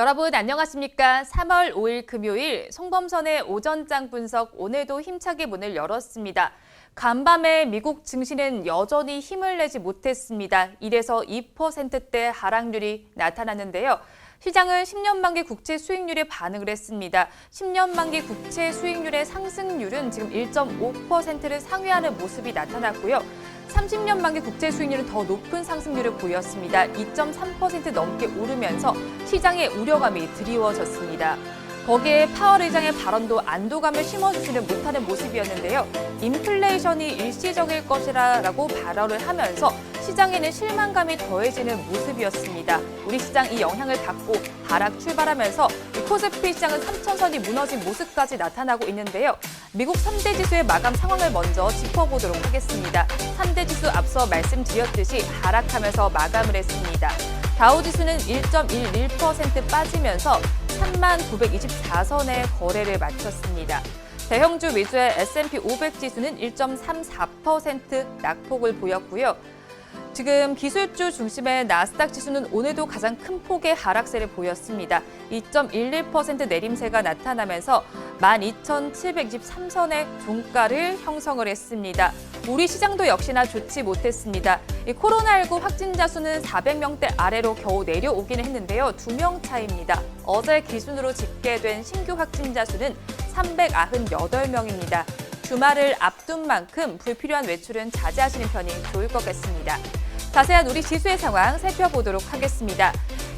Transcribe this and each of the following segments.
여러분 안녕하십니까? 3월 5일 금요일 송범선의 오전장 분석 오늘도 힘차게 문을 열었습니다. 간밤에 미국 증시는 여전히 힘을 내지 못했습니다. 1에서 2%대 하락률이 나타났는데요. 시장은 10년 만기 국채 수익률에 반응을 했습니다. 10년 만기 국채 수익률의 상승률은 지금 1.5%를 상회하는 모습이 나타났고요. 30년 만기 국채 수익률은 더 높은 상승률을 보였습니다. 2.3% 넘게 오르면서 시장의 우려감이 드리워졌습니다. 거기에 파월 의장의 발언도 안도감을 심어주지는 못하는 모습이었는데요. 인플레이션이 일시적일 것이라고 발언을 하면서 시장에는 실망감이 더해지는 모습이었습니다. 우리 시장 이 영향을 받고 하락 출발하면서 코스피 시장은 3천선이 무너진 모습까지 나타나고 있는데요. 미국 3대 지수의 마감 상황을 먼저 짚어보도록 하겠습니다. 3대 지수 앞서 말씀드렸듯이 하락하면서 마감을 했습니다. 다우지수는 1.11% 빠지면서 3924선의 거래를 마쳤습니다. 대형주 위주의 S&P 500 지수는 1.34% 낙폭을 보였고요. 지금 기술주 중심의 나스닥 지수는 오늘도 가장 큰 폭의 하락세를 보였습니다. 2.11% 내림세가 나타나면서 12,723선의 종가를 형성을 했습니다. 우리 시장도 역시나 좋지 못했습니다. 코로나19 확진자 수는 400명대 아래로 겨우 내려오기는 했는데요. 2명 차이입니다. 어제 기준으로 집계된 신규 확진자 수는 398명입니다. 주말을 앞둔 만큼 불필요한 외출은 자제하시는 편이 좋을 것 같습니다. 자세한 우리 지수의 상황 살펴보도록 하겠습니다.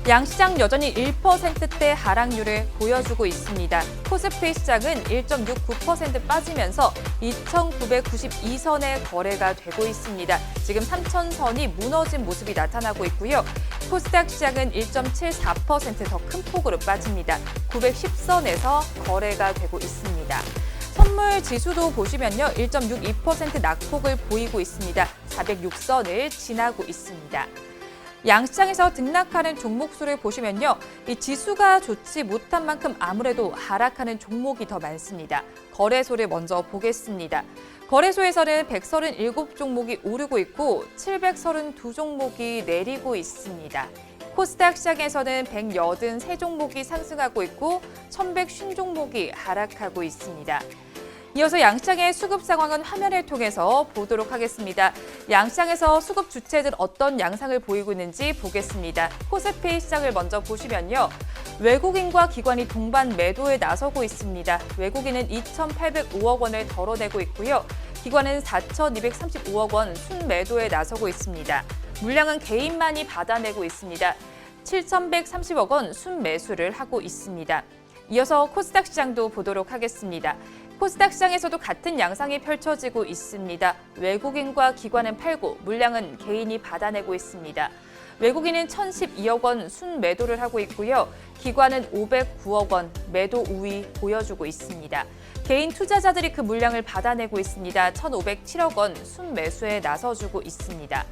양시장 여전히 1%대 하락률을 보여주고 있습니다. 코스피 시장은 1.69% 빠지면서 2,992선의 거래가 되고 있습니다. 지금 3,000선이 무너진 모습이 나타나고 있고요. 코스닥 시장은 1.74% 더 큰 폭으로 빠집니다. 910선에서 거래가 되고 있습니다. 선물 지수도 보시면요. 1.62% 낙폭을 보이고 있습니다. 406선을 지나고 있습니다. 양시장에서 등락하는 종목 수를 보시면요. 이 지수가 좋지 못한 만큼 아무래도 하락하는 종목이 더 많습니다. 거래소를 먼저 보겠습니다. 거래소에서는 137종목이 오르고 있고 732종목이 내리고 있습니다. 코스닥 시장에서는 183종목이 상승하고 있고 1,150종목이 하락하고 있습니다. 이어서 양시장의 수급 상황은 화면을 통해서 보도록 하겠습니다. 양시장에서 수급 주체들 어떤 양상을 보이고 있는지 보겠습니다. 코스피 시장을 먼저 보시면요. 외국인과 기관이 동반 매도에 나서고 있습니다. 외국인은 2,805억 원을 덜어내고 있고요. 기관은 4,235억 원 순매도에 나서고 있습니다. 물량은 개인만이 받아내고 있습니다. 7,130억 원 순매수를 하고 있습니다. 이어서 코스닥 시장도 보도록 하겠습니다. 코스닥 시장에서도 같은 양상이 펼쳐지고 있습니다. 외국인과 기관은 팔고 물량은 개인이 받아내고 있습니다. 외국인은 1,012억 원 순매도를 하고 있고요. 기관은 509억 원 매도 우위 보여주고 있습니다. 개인 투자자들이 그 물량을 받아내고 있습니다. 1,507억 원 순매수에 나서주고 있습니다.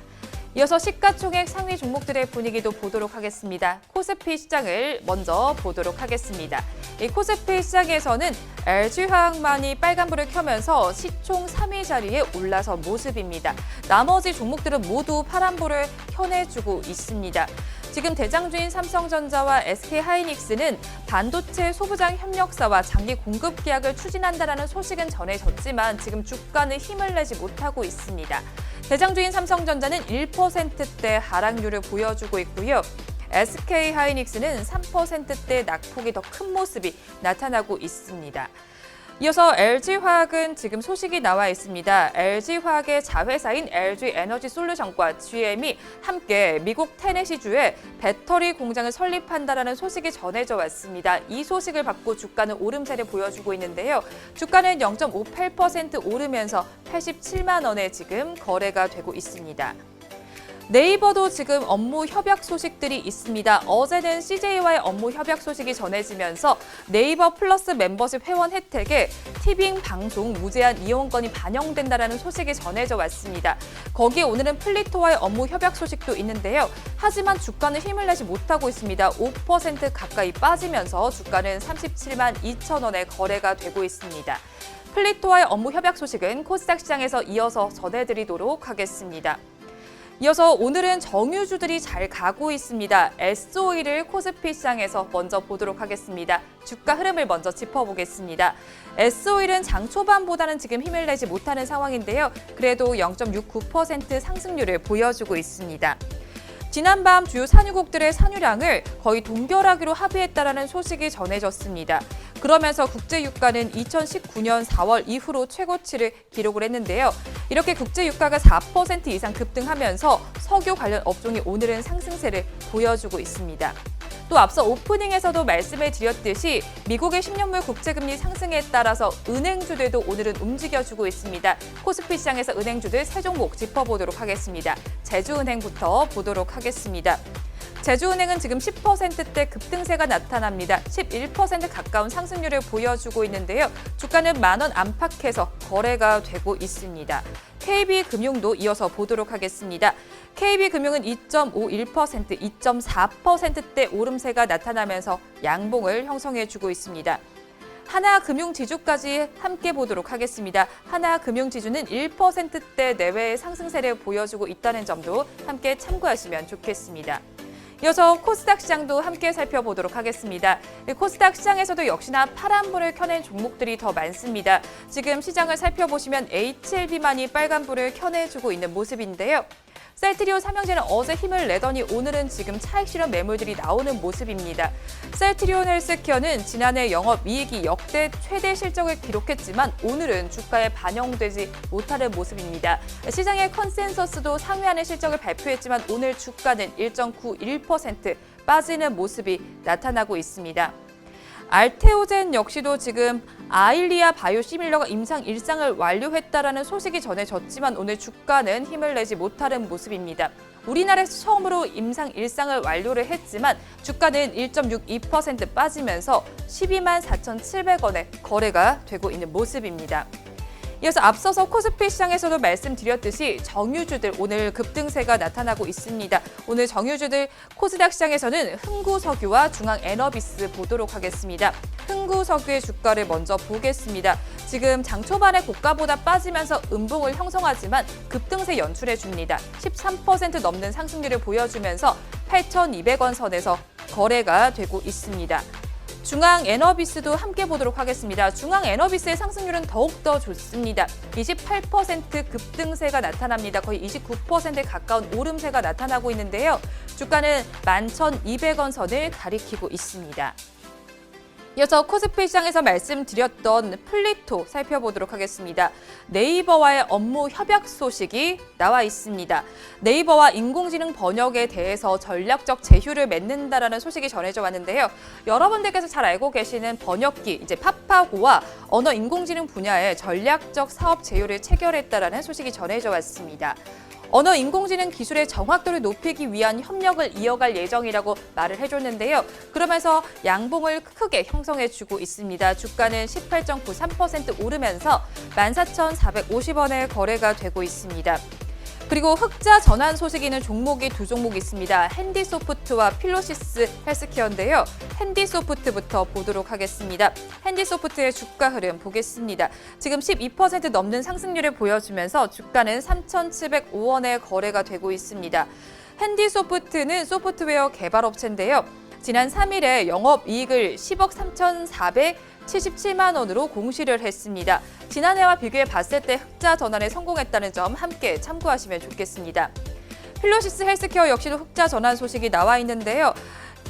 이어서 시가총액 상위 종목들의 분위기도 보도록 하겠습니다. 코스피 시장을 먼저 보도록 하겠습니다. 이 코스피 시장에서는 LG화학만이 빨간불을 켜면서 시총 3위 자리에 올라선 모습입니다. 나머지 종목들은 모두 파란불을 켜내주고 있습니다. 지금 대장주인 삼성전자와 SK하이닉스는 반도체 소부장 협력사와 장기 공급 계약을 추진한다는 소식은 전해졌지만 지금 주가는 힘을 내지 못하고 있습니다. 대장주인 삼성전자는 1%대 하락률을 보여주고 있고요. SK하이닉스는 3%대 낙폭이 더 큰 모습이 나타나고 있습니다. 이어서 LG화학은 지금 소식이 나와 있습니다. LG화학의 자회사인 LG에너지솔루션과 GM이 함께 미국 테네시주에 배터리 공장을 설립한다는 소식이 전해져 왔습니다. 이 소식을 받고 주가는 오름세를 보여주고 있는데요. 주가는 0.58% 오르면서 87만 원에 지금 거래가 되고 있습니다. 네이버도 지금 업무 협약 소식들이 있습니다. 어제는 CJ와의 업무 협약 소식이 전해지면서 네이버 플러스 멤버십 회원 혜택에 티빙 방송 무제한 이용권이 반영된다는 소식이 전해져 왔습니다. 거기에 오늘은 플리토와의 업무 협약 소식도 있는데요. 하지만 주가는 힘을 내지 못하고 있습니다. 5% 가까이 빠지면서 주가는 37만 2천 원에 거래가 되고 있습니다. 플리토와의 업무 협약 소식은 코스닥 시장에서 이어서 전해드리도록 하겠습니다. 이어서 오늘은 정유주들이 잘 가고 있습니다. S오일을 코스피 시장에서 먼저 보도록 하겠습니다. 주가 흐름을 먼저 짚어보겠습니다. S오일은 장 초반보다는 지금 힘을 내지 못하는 상황인데요. 그래도 0.69% 상승률을 보여주고 있습니다. 지난밤 주요 산유국들의 산유량을 거의 동결하기로 합의했다라는 소식이 전해졌습니다. 그러면서 국제유가는 2019년 4월 이후로 최고치를 기록을 했는데요. 이렇게 국제유가가 4% 이상 급등하면서 석유 관련 업종이 오늘은 상승세를 보여주고 있습니다. 또 앞서 오프닝에서도 말씀을 드렸듯이 미국의 10년물 국채금리 상승에 따라서 은행주들도 오늘은 움직여주고 있습니다. 코스피 시장에서 은행주들 세 종목 짚어보도록 하겠습니다. 제주은행부터 보도록 하겠습니다. 제주은행은 지금 10%대 급등세가 나타납니다. 11% 가까운 상승률을 보여주고 있는데요. 주가는 10,000원 안팎에서 거래가 되고 있습니다. KB금융도 이어서 보도록 하겠습니다. KB금융은 2.51%, 2.4%대 오름세가 나타나면서 양봉을 형성해주고 있습니다. 하나금융지주까지 함께 보도록 하겠습니다. 하나금융지주는 1%대 내외의 상승세를 보여주고 있다는 점도 함께 참고하시면 좋겠습니다. 이어서 코스닥 시장도 함께 살펴보도록 하겠습니다. 코스닥 시장에서도 역시나 파란불을 켜낸 종목들이 더 많습니다. 지금 시장을 살펴보시면 HLB만이 빨간불을 켜내주고 있는 모습인데요. 셀트리온 삼형제는 어제 힘을 내더니 오늘은 지금 차익 실현 매물들이 나오는 모습입니다. 셀트리온 헬스케어는 지난해 영업이익이 역대 최대 실적을 기록했지만 오늘은 주가에 반영되지 못하는 모습입니다. 시장의 컨센서스도 상회하는 실적을 발표했지만 오늘 주가는 1.91% 빠지는 모습이 나타나고 있습니다. 알테오젠 역시도 지금 아일리아 바이오시밀러가 임상 일상을 완료했다라는 소식이 전해졌지만 오늘 주가는 힘을 내지 못하는 모습입니다. 우리나라에서 처음으로 임상 일상을 완료를 했지만 주가는 1.62% 빠지면서 124,700원에 거래가 되고 있는 모습입니다. 이어서 앞서서 코스피 시장에서도 말씀드렸듯이 정유주들 오늘 급등세가 나타나고 있습니다. 오늘 정유주들 코스닥 시장에서는 흥구석유와 중앙에너비스 보도록 하겠습니다. 흥구석유의 주가를 먼저 보겠습니다. 지금 장 초반에 고가보다 빠지면서 음봉을 형성하지만 급등세 연출해 줍니다. 13% 넘는 상승률을 보여주면서 8,200원 선에서 거래가 되고 있습니다. 중앙에너비스도 함께 보도록 하겠습니다. 중앙에너비스의 상승률은 더욱더 좋습니다. 28% 급등세가 나타납니다. 거의 29%에 가까운 오름세가 나타나고 있는데요. 주가는 11,200원 선을 가리키고 있습니다. 이어서 코스피 시장에서 말씀드렸던 플리토 살펴보도록 하겠습니다. 네이버와의 업무 협약 소식이 나와 있습니다. 네이버와 인공지능 번역에 대해서 전략적 제휴를 맺는다라는 소식이 전해져 왔는데요. 여러분들께서 잘 알고 계시는 번역기 이제 파파고와 언어 인공지능 분야의 전략적 사업 제휴를 체결했다라는 소식이 전해져 왔습니다. 언어 인공지능 기술의 정확도를 높이기 위한 협력을 이어갈 예정이라고 말을 해줬는데요. 그러면서 양봉을 크게 형성해주고 있습니다. 주가는 18.93% 오르면서 14,450원에 거래가 되고 있습니다. 그리고 흑자 전환 소식이 있는 종목이 두 종목 있습니다. 핸디소프트와 필로시스 헬스케어인데요. 핸디소프트부터 보도록 하겠습니다. 핸디소프트의 주가 흐름 보겠습니다. 지금 12% 넘는 상승률을 보여주면서 주가는 3,705원에 거래가 되고 있습니다. 핸디소프트는 소프트웨어 개발업체인데요. 지난 3일에 영업이익을 10억 3,477만 원으로 공시를 했습니다. 지난해와 비교해 봤을 때 흑자 전환에 성공했다는 점 함께 참고하시면 좋겠습니다. 필로시스 헬스케어 역시도 흑자 전환 소식이 나와 있는데요.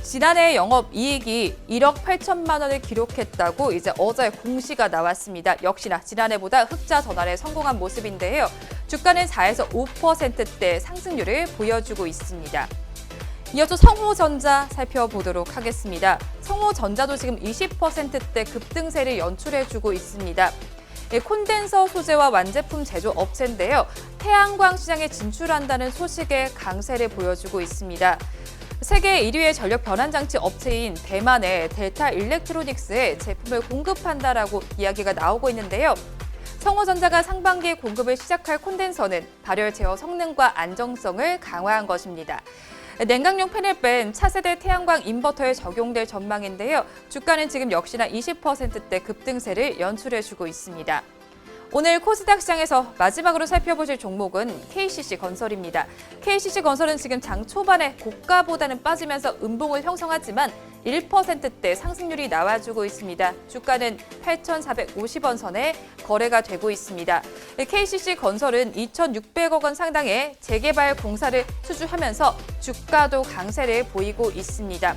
지난해 영업이익이 1억 8천만 원을 기록했다고 이제 어제 공시가 나왔습니다. 역시나 지난해보다 흑자 전환에 성공한 모습인데요. 주가는 4에서 5%대 상승률을 보여주고 있습니다. 이어서 성호전자 살펴보도록 하겠습니다. 성호전자도 지금 20%대 급등세를 연출해주고 있습니다. 콘덴서 소재와 완제품 제조 업체인데요. 태양광 시장에 진출한다는 소식에 강세를 보여주고 있습니다. 세계 1위의 전력 변환장치 업체인 대만의 델타 일렉트로닉스에 제품을 공급한다라고 이야기가 나오고 있는데요. 성호전자가 상반기에 공급을 시작할 콘덴서는 발열 제어 성능과 안정성을 강화한 것입니다. 냉각용 패널 뺀 차세대 태양광 인버터에 적용될 전망인데요. 주가는 지금 역시나 20%대 급등세를 연출해주고 있습니다. 오늘 코스닥 시장에서 마지막으로 살펴보실 종목은 KCC 건설입니다. KCC 건설은 지금 장 초반에 고가보다는 빠지면서 음봉을 형성하지만 1%대 상승률이 나와주고 있습니다. 주가는 8,450원 선에 거래가 되고 있습니다. KCC 건설은 2,600억 원 상당의 재개발 공사를 수주하면서 주가도 강세를 보이고 있습니다.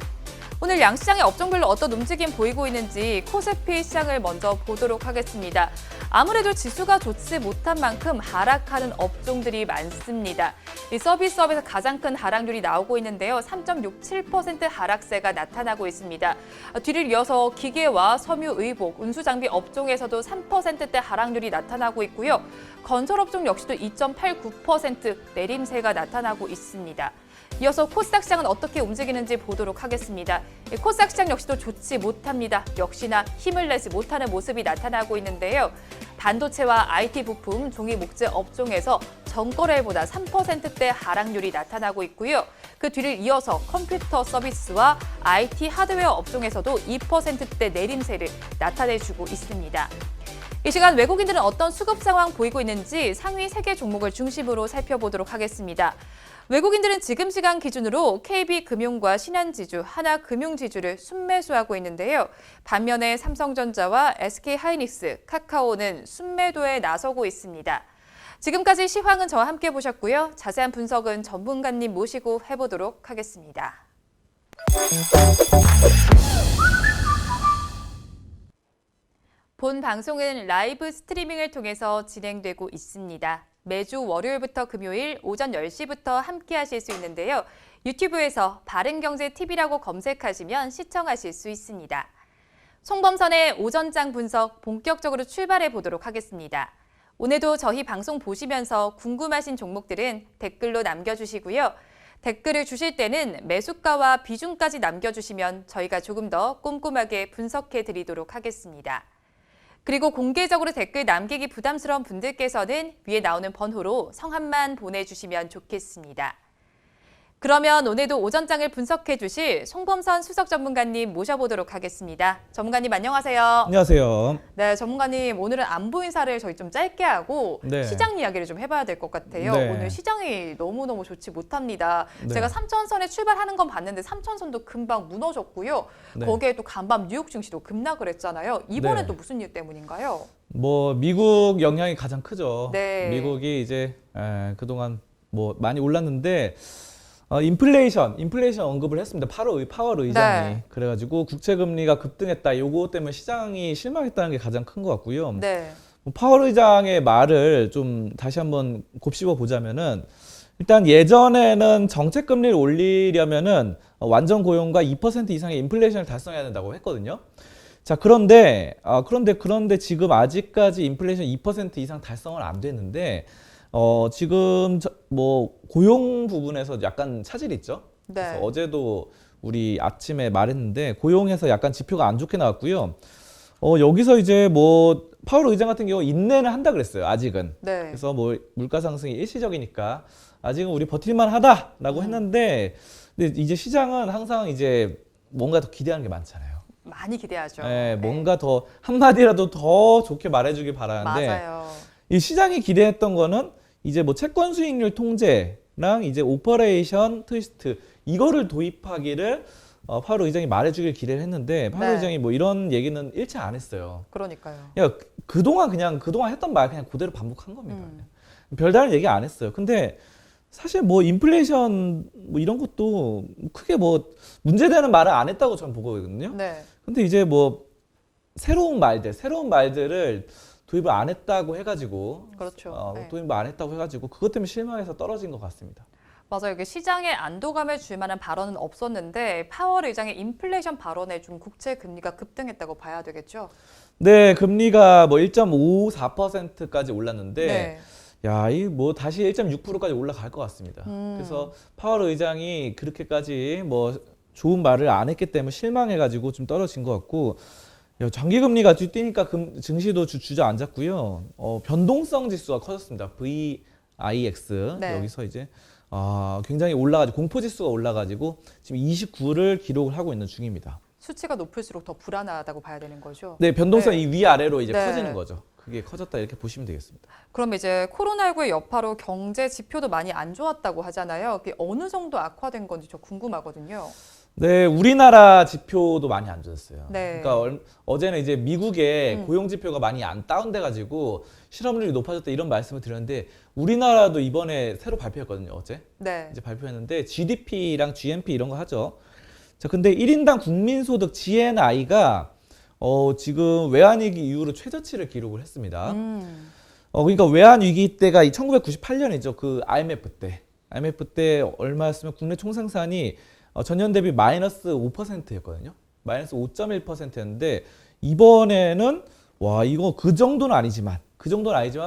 오늘 양시장의 업종별로 어떤 움직임 보이고 있는지 코스피 시장을 먼저 보도록 하겠습니다. 아무래도 지수가 좋지 못한 만큼 하락하는 업종들이 많습니다. 이 서비스업에서 가장 큰 하락률이 나오고 있는데요. 3.67% 하락세가 나타나고 있습니다. 뒤를 이어서 기계와 섬유의복, 운수장비 업종에서도 3%대 하락률이 나타나고 있고요. 건설업종 역시도 2.89% 내림세가 나타나고 있습니다. 이어서 코스닥 시장은 어떻게 움직이는지 보도록 하겠습니다. 코스닥 시장 역시도 좋지 못합니다. 역시나 힘을 내지 못하는 모습이 나타나고 있는데요. 반도체와 IT 부품, 종이 목재 업종에서 전거래일보다 3%대 하락률이 나타나고 있고요. 그 뒤를 이어서 컴퓨터 서비스와 IT 하드웨어 업종에서도 2%대 내림세를 나타내주고 있습니다. 이 시간 외국인들은 어떤 수급 상황 보이고 있는지 상위 3개 종목을 중심으로 살펴보도록 하겠습니다. 외국인들은 지금 시간 기준으로 KB금융과 신한지주, 하나금융지주를 순매수하고 있는데요. 반면에 삼성전자와 SK하이닉스, 카카오는 순매도에 나서고 있습니다. 지금까지 시황은 저와 함께 보셨고요. 자세한 분석은 전문가님 모시고 해보도록 하겠습니다. 본 방송은 라이브 스트리밍을 통해서 진행되고 있습니다. 매주 월요일부터 금요일 오전 10시부터 함께 하실 수 있는데요. 유튜브에서 바른경제TV라고 검색하시면 시청하실 수 있습니다. 송범선의 오전장 분석 본격적으로 출발해 보도록 하겠습니다. 오늘도 저희 방송 보시면서 궁금하신 종목들은 댓글로 남겨주시고요. 댓글을 주실 때는 매수가와 비중까지 남겨주시면 저희가 조금 더 꼼꼼하게 분석해 드리도록 하겠습니다. 그리고 공개적으로 댓글 남기기 부담스러운 분들께서는 위에 나오는 번호로 성함만 보내주시면 좋겠습니다. 그러면 오늘도 오전장을 분석해 주실 송범선 수석 전문가님 모셔보도록 하겠습니다. 전문가님 안녕하세요. 안녕하세요. 네, 전문가님 오늘은 안보 인사를 저희 좀 짧게 하고 시장 이야기를 좀 해봐야 될 것 같아요. 오늘 시장이 너무너무 좋지 못합니다. 제가 3천선에 출발하는 건 봤는데 3천선도 금방 무너졌고요. 거기에 또 간밤 뉴욕 증시도 급락을 했잖아요. 이번엔 또 무슨 이유 때문인가요? 뭐 미국 영향이 가장 크죠. 네. 미국이 이제 그동안 뭐 많이 올랐는데 인플레이션 언급을 했습니다. 파월 의장이. 네. 그래가지고 국채금리가 급등했다. 요거 때문에 시장이 실망했다는 게 가장 큰 것 같고요. 네. 파월 의장의 말을 좀 다시 한번 곱씹어 보자면은 일단 예전에는 정책금리를 올리려면은 완전 고용과 2% 이상의 인플레이션을 달성해야 된다고 했거든요. 자, 그런데 지금 아직까지 인플레이션 2% 이상 달성은 안 됐는데 지금 뭐 고용 부분에서 약간 차질이 있죠. 그래서 어제도 우리 아침에 말했는데 고용에서 약간 지표가 안 좋게 나왔고요. 여기서 이제 뭐 파월 의장 같은 경우 인내는 한다 그랬어요. 아직은. 그래서 뭐 물가 상승이 일시적이니까 아직은 우리 버틸만 하다라고 했는데 근데 이제 시장은 항상 이제 뭔가 더 기대하는 게 많잖아요. 많이 기대하죠. 네, 뭔가 더 한마디라도 더 좋게 말해주길 바라는데 맞아요. 이 시장이 기대했던 거는 이제 뭐 채권 수익률 통제랑 이제 오퍼레이션 트위스트 이거를 도입하기를 파월 의장이 말해주길 기대를 했는데 파월 의장이 뭐 이런 얘기는 일체 안 했어요. 그러니까요. 야, 그동안 했던 말 그냥 그대로 반복한 겁니다. 별다른 얘기 안 했어요. 근데 사실 뭐 인플레이션 뭐 이런 것도 크게 뭐 문제되는 말을 안 했다고 저는 보거든요. 근데 이제 뭐 새로운 말들을 도입을 안 했다고 해가지고 도입을 안 했다고 해가지고 그것 때문에 실망해서 떨어진 것 같습니다. 맞아요. 이게 시장에 안도감을 줄 만한 발언은 없었는데 파월 의장의 인플레이션 발언에 좀 국채 금리가 급등했다고 봐야 되겠죠? 네, 금리가 뭐 1.54%까지 올랐는데 야, 이 뭐 다시 1.6%까지 올라갈 것 같습니다. 그래서 파월 의장이 그렇게까지 뭐 좋은 말을 안 했기 때문에 실망해가지고 좀 떨어진 것 같고 장기금리가 뛰니까 증시도 주저앉았고요. 변동성 지수가 커졌습니다. VIX 여기서 이제 굉장히 올라가지고 공포지수가 올라가지고 지금 29를 기록을 하고 있는 중입니다. 수치가 높을수록 더 불안하다고 봐야 되는 거죠? 네, 변동성이 위아래로 이제 커지는 거죠. 크게 커졌다 이렇게 보시면 되겠습니다. 그럼 이제 코로나19의 여파로 경제 지표도 많이 안 좋았다고 하잖아요. 그게 어느 정도 악화된 건지 저 궁금하거든요. 네, 우리나라 지표도 많이 안 좋았어요. 네. 그러니까 어제는 이제 미국의 고용 지표가 많이 안 다운돼가지고 실업률이 높아졌다 이런 말씀을 드렸는데 우리나라도 이번에 새로 발표했거든요. 어제 네. 이제 발표했는데 GDP랑 GNP 이런 거 하죠. 자, 근데 1인당 국민소득 GNI가 지금 외환위기 이후로 최저치를 기록을 했습니다. 그러니까 외환위기 때가 1998년이죠. 그 IMF 때. IMF 때 얼마였으면 국내 총생산이 전년 대비 마이너스 5%였거든요. 마이너스 5.1%였는데 이번에는 와 이거 그 정도는 아니지만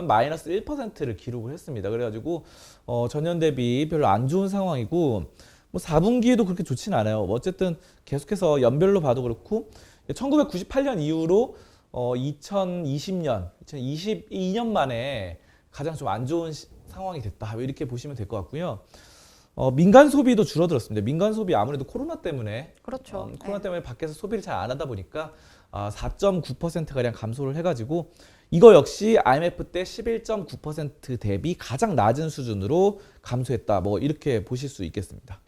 마이너스 1%를 기록을 했습니다. 그래가지고 전년 대비 별로 안 좋은 상황이고 뭐 4분기에도 그렇게 좋지는 않아요. 어쨌든 계속해서 연별로 봐도 그렇고 1998년 이후로 2020년, 2022년 만에 가장 좀 안 좋은 상황이 됐다. 이렇게 보시면 될 것 같고요. 민간 소비도 줄어들었습니다. 민간 소비 아무래도 코로나 때문에 그렇죠. 코로나 때문에 밖에서 소비를 잘 안 하다 보니까 4.9%가량 감소를 해가지고 이거 역시 IMF 때 11.9% 대비 가장 낮은 수준으로 감소했다. 뭐 이렇게 보실 수 있겠습니다.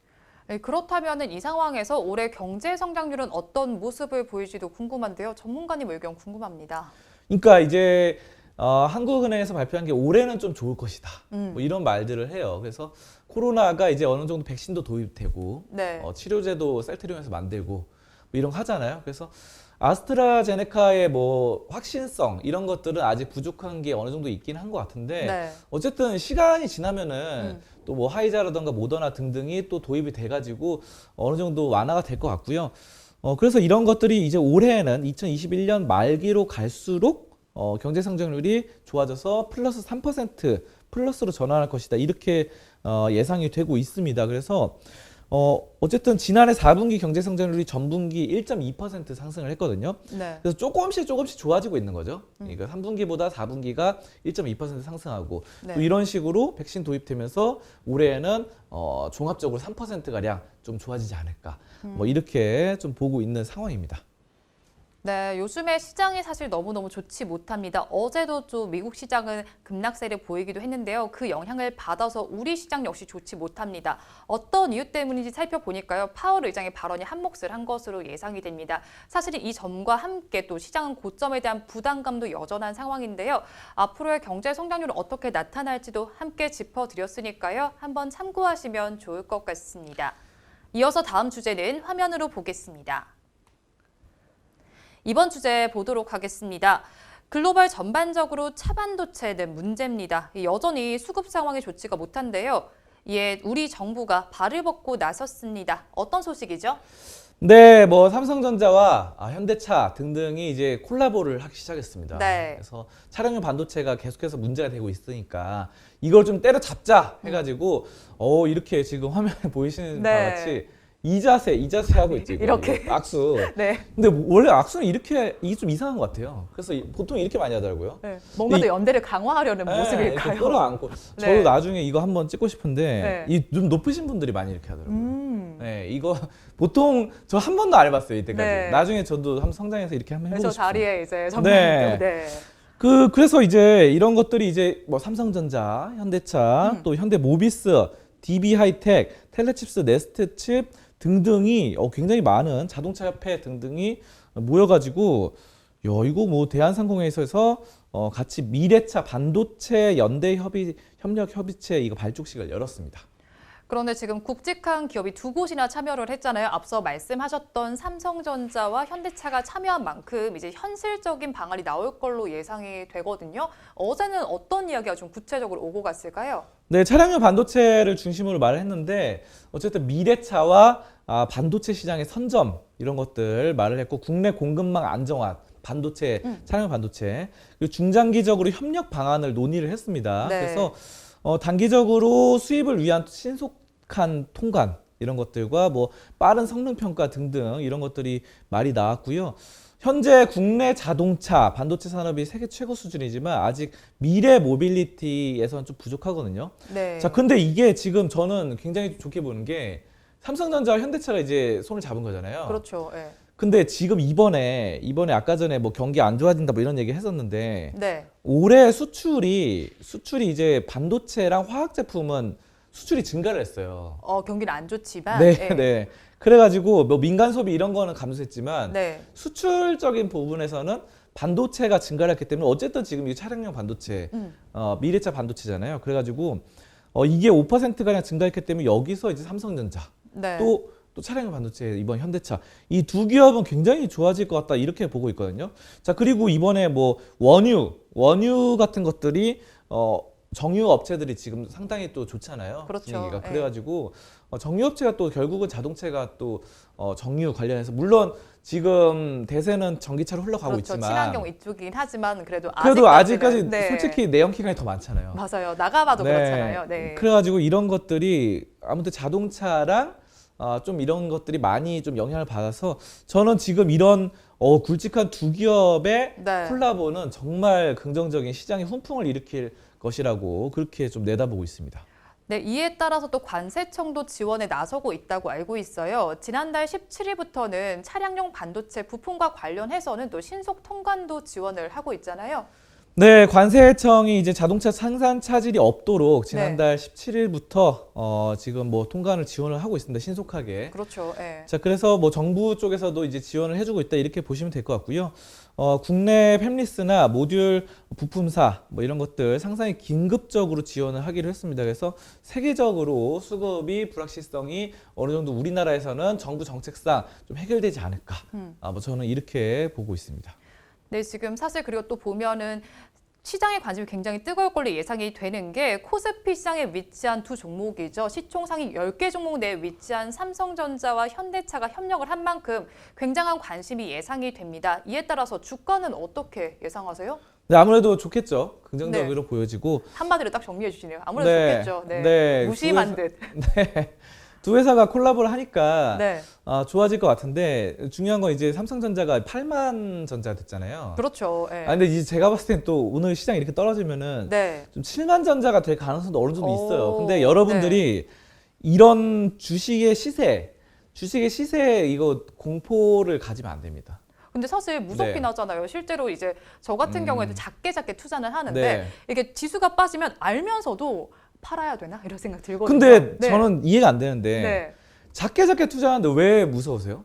네, 그렇다면 이 상황에서 올해 경제 성장률은 어떤 모습을 보일지도 궁금한데요. 전문가님 의견 궁금합니다. 그러니까 이제 한국은행에서 발표한 게 올해는 좀 좋을 것이다. 뭐 이런 말들을 해요. 그래서 코로나가 이제 어느 정도 백신도 도입되고 네. 치료제도 셀트리온에서 만들고 뭐 이런 거 하잖아요. 그래서 아스트라제네카의 뭐 확신성 이런 것들은 아직 부족한 게 어느 정도 있긴 한 것 같은데 네. 어쨌든 시간이 지나면은 또 뭐 화이자라든가 모더나 등등이 또 도입이 돼가지고 어느 정도 완화가 될 것 같고요. 그래서 이런 것들이 이제 올해에는 2021년 말기로 갈수록 경제 성장률이 좋아져서 플러스 3% 플러스로 전환할 것이다. 이렇게 예상이 되고 있습니다. 그래서 어쨌든 지난해 4분기 경제 성장률이 전분기 1.2% 상승을 했거든요. 네. 그래서 조금씩 좋아지고 있는 거죠. 그러니까 3분기보다 4분기가 1.2% 상승하고 네. 또 이런 식으로 백신 도입되면서 올해에는 종합적으로 3%가량 좀 좋아지지 않을까. 뭐 이렇게 좀 보고 있는 상황입니다. 네, 요즘에 시장이 사실 너무너무 좋지 못합니다. 어제도 좀 미국 시장은 급락세를 보이기도 했는데요. 그 영향을 받아서 우리 시장 역시 좋지 못합니다. 어떤 이유 때문인지 살펴보니까요. 파월 의장의 발언이 한몫을 한 것으로 예상이 됩니다. 사실은 이 점과 함께 또 시장은 고점에 대한 부담감도 여전한 상황인데요. 앞으로의 경제 성장률은 어떻게 나타날지도 함께 짚어드렸으니까요. 한번 참고하시면 좋을 것 같습니다. 이어서 다음 주제는 화면으로 보겠습니다. 이번 주제 보도록 하겠습니다. 글로벌 전반적으로 차반도체는 문제입니다. 여전히 수급 상황이 좋지가 못한데요. 이에 우리 정부가 발을 벗고 나섰습니다. 어떤 소식이죠? 네, 뭐 삼성전자와 현대차 등등이 이제 콜라보를 하기 시작했습니다. 네. 그래서 차량용 반도체가 계속해서 문제가 되고 있으니까 이걸 좀 때려잡자 해가지고 이렇게 지금 화면에 보이시는 네. 바와 같이 이 자세 하고 있지. 이렇게. 악수. 네. 근데 원래 악수는 이게 좀 이상한 것 같아요. 그래서 보통 이렇게 많이 하더라고요. 네. 뭔가 더 연대를 강화하려는 모습일까요? 이렇게 끌어안고. 네. 저도 나중에 이거 한번 찍고 싶은데 네. 이 좀 높으신 분들이 많이 이렇게 하더라고요. 네, 이거 보통 저 한 번도 안 해봤어요 이때까지. 네. 나중에 저도 한번 성장해서 이렇게 한번 해보고 저 싶어요. 자리에 이제 네. 전문가님. 네. 그래서 이제 이런 것들이 이제 뭐 삼성전자, 현대차, 또 현대모비스, DB하이텍, 텔레칩스, 네스트칩 등등이 굉장히 많은 자동차 협회 등등이 모여가지고 이거 뭐 대한상공회에서 같이 미래차 반도체 연대 협력 협의체 이거 발족식을 열었습니다. 그런데 지금 굵직한 기업이 두 곳이나 참여를 했잖아요. 앞서 말씀하셨던 삼성전자와 현대차가 참여한 만큼 이제 현실적인 방안이 나올 걸로 예상이 되거든요. 어제는 어떤 이야기가 좀 구체적으로 오고 갔을까요? 네, 차량용 반도체를 중심으로 말을 했는데 어쨌든 미래차와 반도체 시장의 선점 이런 것들 말을 했고 국내 공급망 안정화 반도체, 차량용 반도체 그리고 중장기적으로 협력 방안을 논의를 했습니다. 네. 그래서 단기적으로 수입을 위한 신속한 통관 이런 것들과 뭐 빠른 성능 평가 등등 이런 것들이 말이 나왔고요. 현재 국내 자동차 반도체 산업이 세계 최고 수준이지만 아직 미래 모빌리티에서는 좀 부족하거든요. 네. 자, 근데 이게 지금 저는 굉장히 좋게 보는 게 삼성전자와 현대차가 이제 손을 잡은 거잖아요. 그렇죠. 네. 근데 지금 이번에 아까 전에 뭐 경기 안 좋아진다 뭐 이런 얘기 했었는데 네. 올해 수출이 이제 반도체랑 화학 제품은 수출이 증가를 했어요. 경기는 안 좋지만. 네, 예. 네. 그래가지고 뭐 민간 소비 이런 거는 감소했지만 네. 수출적인 부분에서는 반도체가 증가를 했기 때문에 어쨌든 지금 이 차량용 반도체, 미래차 반도체잖아요. 그래가지고 이게 5%가량 증가했기 때문에 여기서 이제 삼성전자 네. 또 차량용 반도체 이번 현대차 이 두 기업은 굉장히 좋아질 것 같다 이렇게 보고 있거든요. 자 그리고 이번에 뭐 원유 같은 것들이 정유 업체들이 지금 상당히 또 좋잖아요. 그렇죠. 분위기가. 예. 그래가지고 정유 업체가 또 결국은 자동차가 또 정유 관련해서 물론 지금 대세는 전기차로 흘러가고 그렇죠. 있지만 친환경 이쪽이긴 하지만 그래도 아직까지 네. 솔직히 내연 기관이 더 많잖아요. 맞아요. 나가봐도 그렇잖아요. 네. 그래가지고 이런 것들이 아무튼 자동차랑 좀 이런 것들이 많이 좀 영향을 받아서 저는 지금 이런 굵직한 두 기업의 네. 콜라보는 정말 긍정적인 시장의 훈풍을 일으킬 것이라고 그렇게 좀 내다보고 있습니다. 네, 이에 따라서 또 관세청도 지원에 나서고 있다고 알고 있어요. 지난달 17일부터는 차량용 반도체 부품과 관련해서는 또 신속 통관도 지원을 하고 있잖아요. 네, 관세청이 이제 자동차 생산 차질이 없도록 지난달 17일부터 지금 뭐 통관을 지원을 하고 있습니다. 신속하게. 그렇죠. 예. 자, 그래서 뭐 정부 쪽에서도 이제 지원을 해주고 있다 이렇게 보시면 될 것 같고요. 국내 팹리스나 모듈 부품사 뭐 이런 것들 상당히 긴급적으로 지원을 하기로 했습니다. 그래서 세계적으로 수급이 불확실성이 어느 정도 우리나라에서는 정부 정책상 좀 해결되지 않을까. 뭐 저는 이렇게 보고 있습니다. 네, 지금 사실 그리고 또 보면은 시장의 관심이 굉장히 뜨거울 걸로 예상이 되는 게 코스피 시장에 위치한 두 종목이죠. 시총 상위 10개 종목 내에 위치한 삼성전자와 현대차가 협력을 한 만큼 굉장한 관심이 예상이 됩니다. 이에 따라서 주가는 어떻게 예상하세요? 네, 아무래도 좋겠죠. 긍정적으로 네. 보여지고. 한마디로 딱 정리해 주시네요. 아무래도 네, 좋겠죠. 네. 네, 무심한 듯. 네. 두 회사가 콜라보를 하니까 네. 좋아질 것 같은데 중요한 건 이제 삼성전자가 8만 전자 됐잖아요. 그렇죠. 네. 근데 이제 제가 봤을 땐 또 오늘 시장이 이렇게 떨어지면은 네. 좀 7만 전자가 될 가능성도 어느 정도 있어요. 오, 근데 여러분들이 이런 주식의 시세 이거 공포를 가지면 안 됩니다. 근데 사실 무섭긴 네. 하잖아요. 실제로 이제 저 같은 경우에도 작게 투자는 하는데 네. 이게 지수가 빠지면 알면서도 팔아야 되나 이런 생각 들거든요. 근데 네. 저는 이해가 안 되는데 네. 작게 투자하는데 왜 무서우세요?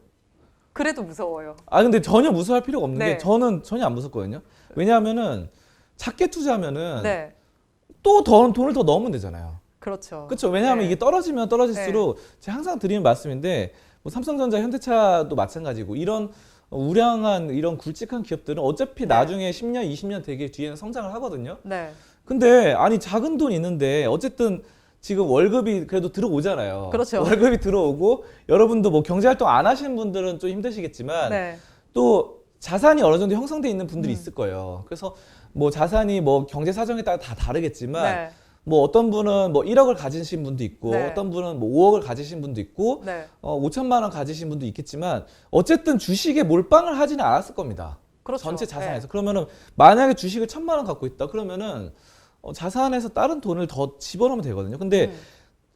그래도 무서워요. 근데 전혀 무서워할 필요가 없는 네. 게 저는 전혀 안 무섭거든요. 왜냐하면은 작게 투자하면은 네. 또 돈을 더 넣으면 되잖아요. 그렇죠. 그렇죠. 왜냐하면 네. 이게 떨어지면 떨어질수록 제가 항상 드리는 말씀인데 뭐 삼성전자, 현대차도 마찬가지고 이런 우량한 이런 굵직한 기업들은 어차피 네. 나중에 10년, 20년 되게 뒤에는 성장을 하거든요. 네. 근데 작은 돈 있는데 어쨌든 지금 월급이 그래도 들어오잖아요. 그렇죠. 월급이 들어오고 여러분도 뭐 경제활동 안 하시는 분들은 좀 힘드시겠지만 네. 또 자산이 어느 정도 형성돼 있는 분들이 있을 거예요. 그래서 뭐 자산이 뭐 경제 사정에 따라 다 다르겠지만 네. 뭐 어떤 분은 뭐 1억을 가지신 분도 있고 네. 어떤 분은 뭐 5억을 가지신 분도 있고 네. 5천만 원 가지신 분도 있겠지만 어쨌든 주식에 몰빵을 하지는 않았을 겁니다. 그렇죠. 전체 자산에서. 네. 그러면은 만약에 주식을 1,000만 원 갖고 있다 그러면은 자산에서 다른 돈을 더 집어넣으면 되거든요. 근데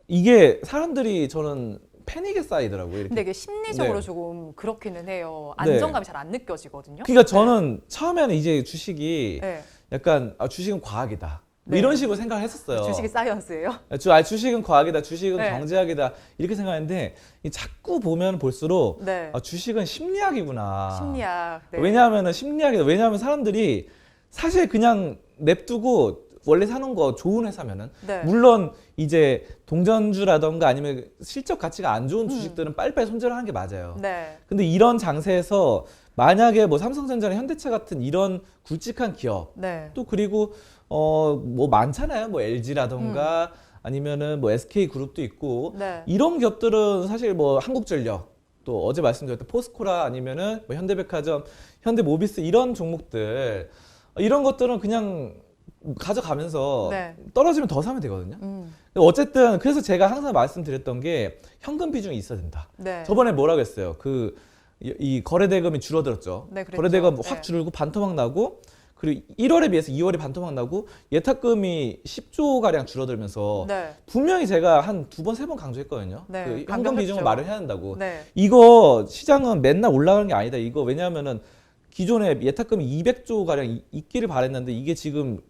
이게 사람들이 저는 패닉에 쌓이더라고요. 이렇게. 근데 이게 심리적으로 네. 조금 그렇기는 해요. 네. 안정감이 잘 안 느껴지거든요. 그러니까 저는 처음에는 이제 주식이 네. 약간 주식은 과학이다. 뭐 네. 이런 식으로 생각을 했었어요. 주식이 사이언스예요. 주식은 과학이다. 주식은 네. 경제학이다. 이렇게 생각했는데 자꾸 보면 볼수록 네. 주식은 심리학이구나. 심리학. 네. 왜냐하면 심리학이다. 왜냐하면 사람들이 사실 그냥 냅두고 원래 사는 거 좋은 회사면은 네. 물론 이제 동전주라던가 아니면 실적 가치가 안 좋은 주식들은 빨리빨리 손절을 하는 게 맞아요. 네. 근데 이런 장세에서 만약에 뭐 삼성전자나 현대차 같은 이런 굵직한 기업 네. 또 그리고 뭐 많잖아요. 뭐 LG라던가 아니면은 뭐 SK그룹도 있고 네. 이런 기업들은 사실 뭐 한국전력 또 어제 말씀드렸던 포스코라 아니면은 뭐 현대백화점, 현대모비스 이런 종목들 이런 것들은 그냥 가져가면서 네. 떨어지면 더 사면 되거든요. 어쨌든 그래서 제가 항상 말씀드렸던 게 현금 비중이 있어야 된다. 네. 저번에 뭐라고 했어요? 이 거래대금이 줄어들었죠. 네, 그랬죠. 거래대금 네. 확 줄고 반토막 나고 그리고 1월에 비해서 2월이 반토막 나고 예탁금이 10조 가량 줄어들면서 네. 분명히 제가 한 2번, 3번 강조했거든요. 네, 그 현금 강조했죠. 비중을 마련해야 한다고. 네. 이거 시장은 맨날 올라가는 게 아니다. 이거 왜냐하면은 기존에 예탁금이 200조 가량 있기를 바랬는데 이게 지금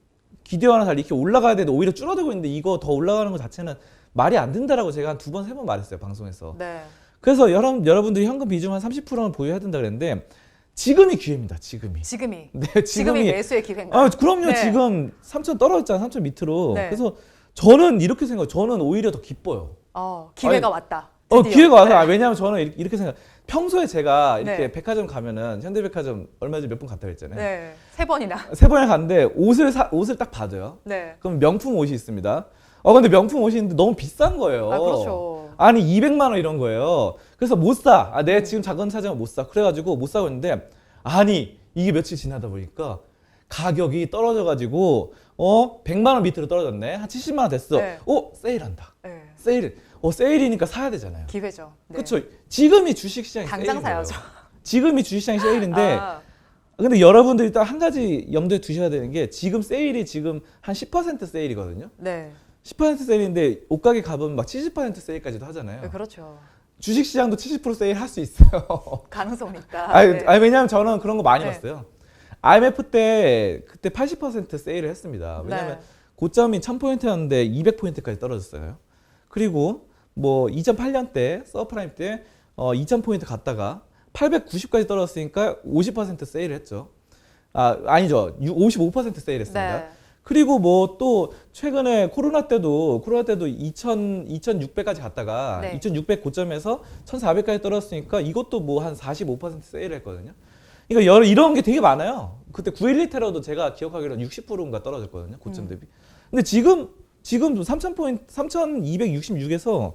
기대와는 달리 이렇게 올라가야 되는데 오히려 줄어들고 있는데 이거 더 올라가는 것 자체는 말이 안 된다라고 제가 한 2번, 3번 말했어요. 방송에서. 네. 그래서 여러분들이 현금 비중 한 30%는 보유해야 된다 그랬는데 지금이 기회입니다. 지금이. 지금이. 네, 지금이 매수의 기회인가요? 아, 그럼요. 네. 지금 3천 떨어졌잖아요. 3천 밑으로. 네. 그래서 저는 이렇게 생각해요. 저는 오히려 더 기뻐요. 기회가 아니, 왔다. 드디어. 기회가 와서. 네. 왜냐하면 저는 이렇게 생각. 평소에 제가 이렇게 네. 백화점 가면은 현대백화점 얼마 전에 몇 번 갔다 그랬잖아요. 네. 3번이나. 3번을 갔는데 옷을 딱 봐줘요. 네. 그럼 명품 옷이 있습니다. 근데 명품 옷이 있는데 너무 비싼 거예요. 아, 그렇죠. 아니 200만 원 이런 거예요. 그래서 못 사. 내 지금 작은 사정은 못 사. 그래가지고 못 사고 있는데 아니 이게 며칠 지나다 보니까 가격이 떨어져가지고 100만 원 밑으로 떨어졌네. 한 70만 원 됐어. 네. 세일한다. 네. 세일이니까 사야 되잖아요. 기회죠. 네. 그렇죠. 지금이 주식시장이 당장 세일인 거예요. 사야죠. 지금이 주식시장이 세일인데 아, 근데 여러분들이 딱 한 가지 염두에 두셔야 되는 게 지금 세일이 지금 한 10% 세일이거든요. 네. 10% 세일인데 옷가게 가보면 막 70% 세일까지도 하잖아요. 네, 그렇죠. 주식시장도 70% 세일 할 수 있어요. 가능성은 있다. 네. 왜냐하면 저는 그런 거 많이 네. 봤어요. IMF 때 그때 80% 세일을 했습니다. 왜냐하면 네. 고점이 1000포인트였는데 200포인트까지 떨어졌어요. 그리고 뭐 2008년 때 서프라임 때 2000포인트 갔다가 890까지 떨어졌으니까 50% 세일을 했죠. 아니죠. 55% 세일했습니다. 네. 그리고 뭐 또 최근에 코로나 때도 2600까지 갔다가 네. 2600 고점에서 1400까지 떨어졌으니까 이것도 뭐 한 45% 세일을 했거든요. 그러니까 이런 게 되게 많아요. 그때 912 테러도 제가 기억하기로는 60%인가 떨어졌거든요. 고점 대비. 근데 지금도 3000포인트 3266에서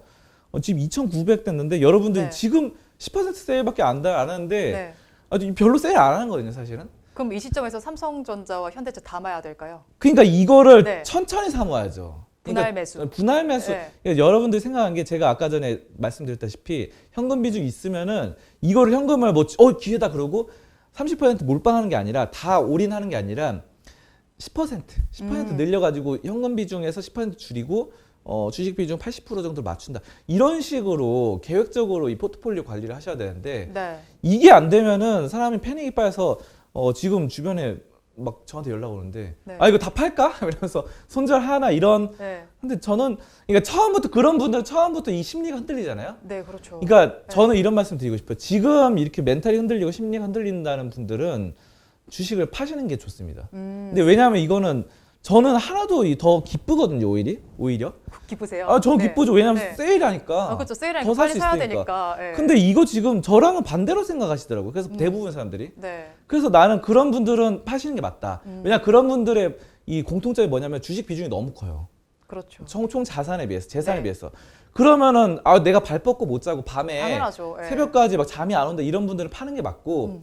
지금 2900 됐는데 여러분들이 네. 지금 10% 세일밖에 안 하는데 네. 아주 별로 세일 안 하는 거거든요, 사실은. 그럼 이 시점에서 삼성전자와 현대차 담아야 될까요? 그러니까 이거를 네. 천천히 사모아야죠. 분할 매수. 분할 매수. 네. 그러니까 여러분들이 생각한 게 제가 아까 전에 말씀드렸다시피 현금 비중 있으면은 이거를 현금을 뭐 기회다 그러고 30% 몰빵하는 게 아니라 다 올인하는 게 아니라 10% 늘려가지고 현금 비중에서 10% 줄이고 주식 비중 80% 정도 맞춘다. 이런 식으로 계획적으로 이 포트폴리오 관리를 하셔야 되는데 네. 이게 안 되면은 사람이 패닉이 빠져서 지금 주변에 막 저한테 연락 오는데 네. 이거 다 팔까? 이러면서 손절하나 이런. 네. 근데 저는 그러니까 처음부터 그런 분들은 처음부터 이 심리가 흔들리잖아요. 네, 그렇죠. 그러니까 저는 이런 말씀 드리고 싶어요. 지금 이렇게 멘탈이 흔들리고 심리가 흔들린다는 분들은 주식을 파시는 게 좋습니다. 근데 왜냐하면 이거는 저는 하나도 더 기쁘거든요. 오히려. 기쁘세요? 저는 네. 기쁘죠. 왜냐하면 네. 세일하니까. 그렇죠. 세일하니까 더 살 빨리 수 사야 있으니까. 되니까. 네. 근데 이거 지금 저랑은 반대로 생각하시더라고요. 그래서 대부분 사람들이. 네. 그래서 나는 그런 분들은 파시는 게 맞다. 왜냐 그런 분들의 이 공통점이 뭐냐면 주식 비중이 너무 커요. 그렇죠. 총 자산에 비해서, 재산에 네. 비해서. 그러면은 내가 발 뻗고 못 자고 밤에 당연하죠. 네. 새벽까지 막 잠이 안 온다 이런 분들은 파는 게 맞고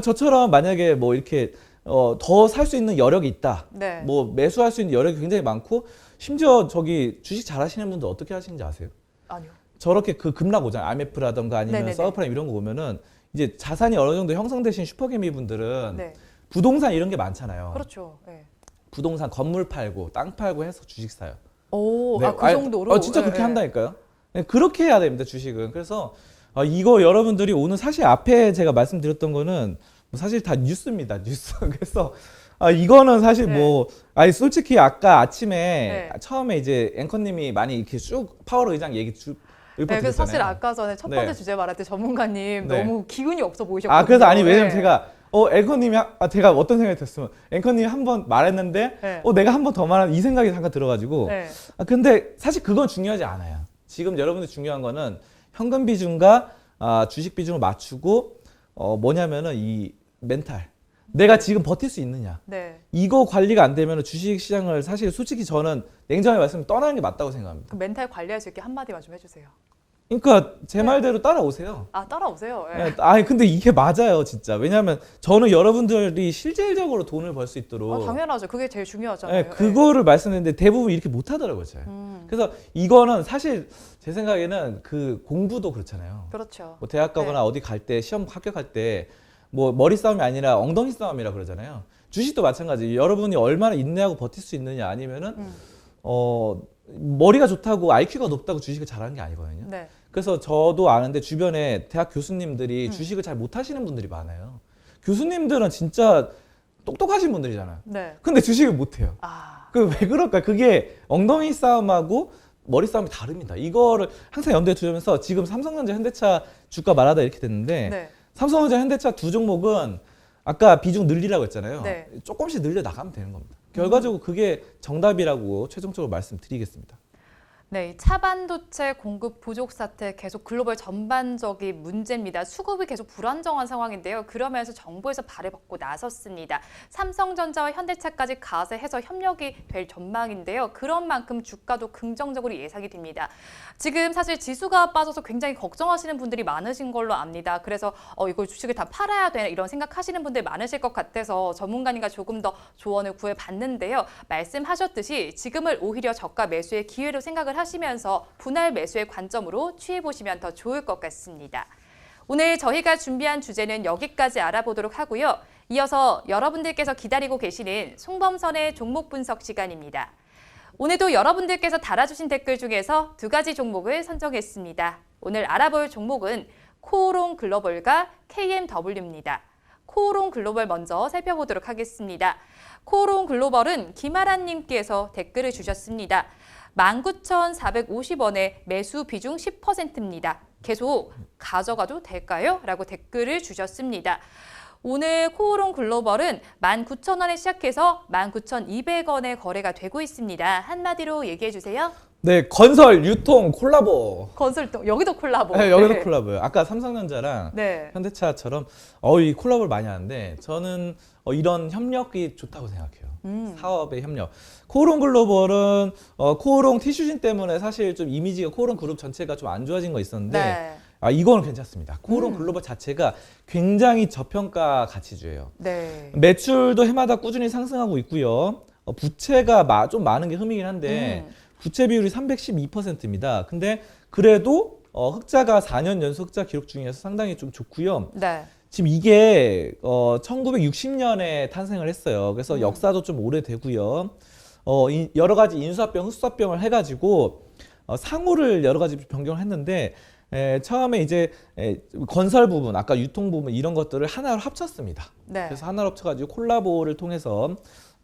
저처럼 만약에 뭐 이렇게 더 살 수 있는 여력이 있다. 네. 뭐 매수할 수 있는 여력이 굉장히 많고 심지어 저기 주식 잘하시는 분들 어떻게 하시는지 아세요? 아니요. 저렇게 그 급락 오잖아요. IMF라던가 아니면 네네네. 서브프라임 이런 거 보면은 이제 자산이 어느 정도 형성되신 슈퍼개미 분들은 네. 부동산 이런 게 많잖아요. 그렇죠. 네. 부동산 건물 팔고 땅 팔고 해서 주식 사요. 오, 네. 그 정도로. 진짜 그렇게 네. 한다니까요. 네, 그렇게 해야 됩니다. 주식은. 그래서 이거 여러분들이 오늘 사실 앞에 제가 말씀드렸던 거는 뭐 사실 다 뉴스입니다. 뉴스. 그래서 이거는 사실 네. 뭐 솔직히 아까 아침에 네. 처음에 이제 앵커님이 많이 이렇게 쭉 파월 의장 얘기 네, 그래서 사실 드렸잖아요. 아까 전에 첫 번째 네. 주제 말할 때 전문가님 네. 너무 기운이 없어 보이셨거든요. 그래서 왜냐면 네. 제가 앵커님이 제가 어떤 생각이 들었으면 앵커님이 한 번 말했는데 네. 내가 한 번 더 말하는 이 생각이 잠깐 들어가지고 네. 근데 사실 그건 중요하지 않아요. 지금 여러분들 중요한 거는 현금 비중과 주식 비중을 맞추고 뭐냐면은 이 멘탈 내가 지금 버틸 수 있느냐 네. 이거 관리가 안 되면 주식 시장을 사실 솔직히 저는 냉정하게 말씀드리면 떠나는 게 맞다고 생각합니다. 그 멘탈 관리할 수 있게 한마디만 좀 해주세요. 그러니까 제 말대로 따라오세요. 따라오세요. 네. 근데 이게 맞아요, 진짜. 왜냐하면 저는 여러분들이 실질적으로 돈을 벌 수 있도록 당연하죠. 그게 제일 중요하잖아요. 그거를 말씀드렸는데 대부분 이렇게 못 하더라고요, 잘. 그래서 이거는 사실 제 생각에는 그 공부도 그렇잖아요. 그렇죠. 뭐 대학 가거나 어디 갈 때 시험 합격할 때 뭐 머리 싸움이 아니라 엉덩이 싸움이라 그러잖아요. 주식도 마찬가지. 여러분이 얼마나 인내하고 버틸 수 있느냐 아니면은 머리가 좋다고 IQ가 높다고 주식을 잘하는 게 아니거든요. 네. 그래서 저도 아는데 주변에 대학 교수님들이 주식을 잘 못하시는 분들이 많아요. 교수님들은 진짜 똑똑하신 분들이잖아요. 네. 근데 주식을 못해요. 아, 그 왜 그럴까? 그게 엉덩이 싸움하고 머리 싸움이 다릅니다. 이거를 항상 염두에 두면서 지금 삼성전자, 현대차 주가 말하다 이렇게 됐는데 네. 삼성전자, 현대차 두 종목은 아까 비중 늘리라고 했잖아요. 네. 조금씩 늘려 나가면 되는 겁니다. 결과적으로 그게 정답이라고 최종적으로 말씀드리겠습니다. 네, 이 차반도체 공급 부족 사태 계속 글로벌 전반적인 문제입니다. 수급이 계속 불안정한 상황인데요. 그러면서 정부에서 발을 받고 나섰습니다. 삼성전자와 현대차까지 가세해서 협력이 될 전망인데요. 그런 만큼 주가도 긍정적으로 예상이 됩니다. 지금 사실 지수가 빠져서 굉장히 걱정하시는 분들이 많으신 걸로 압니다. 그래서 이걸 주식을 다 팔아야 되나 이런 생각하시는 분들 많으실 것 같아서 전문가님과 조금 더 조언을 구해봤는데요. 말씀하셨듯이 지금을 오히려 저가 매수의 기회로 생각을 하시면서 분할 매수의 관점으로 취해보시면 더 좋을 것 같습니다. 오늘 저희가 준비한 주제는 여기까지 알아보도록 하고요. 이어서 여러분들께서 기다리고 계시는 송범선의 종목 분석 시간입니다. 오늘도 여러분들께서 달아주신 댓글 중에서 2가지 종목을 선정했습니다. 오늘 알아볼 종목은 코오롱 글로벌과 KMW입니다. 코오롱 글로벌 먼저 살펴보도록 하겠습니다. 코오롱 글로벌은 김아란님께서 댓글을 주셨습니다. 19,450원에 매수 비중 10%입니다. 계속 가져가도 될까요? 라고 댓글을 주셨습니다. 오늘 코오롱 글로벌은 19,000원에 시작해서 19,200원에 거래가 되고 있습니다. 한마디로 얘기해 주세요. 네, 건설, 유통, 콜라보. 건설도 여기도 콜라보. 네, 여기도 네. 콜라보요. 아까 삼성전자랑 네. 현대차처럼 이 콜라보를 많이 하는데 저는 이런 협력이 좋다고 생각해요. 사업의 협력. 코오롱 글로벌은 코오롱 티슈진 때문에 사실 좀 이미지가 코오롱 그룹 전체가 좀 안 좋아진 거 있었는데 네. 이거는 괜찮습니다. 코오롱 글로벌 자체가 굉장히 저평가 가치주예요. 네. 매출도 해마다 꾸준히 상승하고 있고요. 부채가 좀 많은 게 흠이긴 한데 부채 비율이 312%입니다. 근데 그래도 흑자가 4년 연속 흑자 기록 중에서 상당히 좀 좋고요. 네. 지금 이게 1960년에 탄생을 했어요. 그래서 역사도 좀 오래되고요. 여러 가지 인수합병, 흡수합병을 해가지고 상호를 여러 가지 변경을 했는데 처음에 이제 건설 부분, 아까 유통 부분 이런 것들을 하나로 합쳤습니다. 네. 그래서 하나로 합쳐가지고 콜라보를 통해서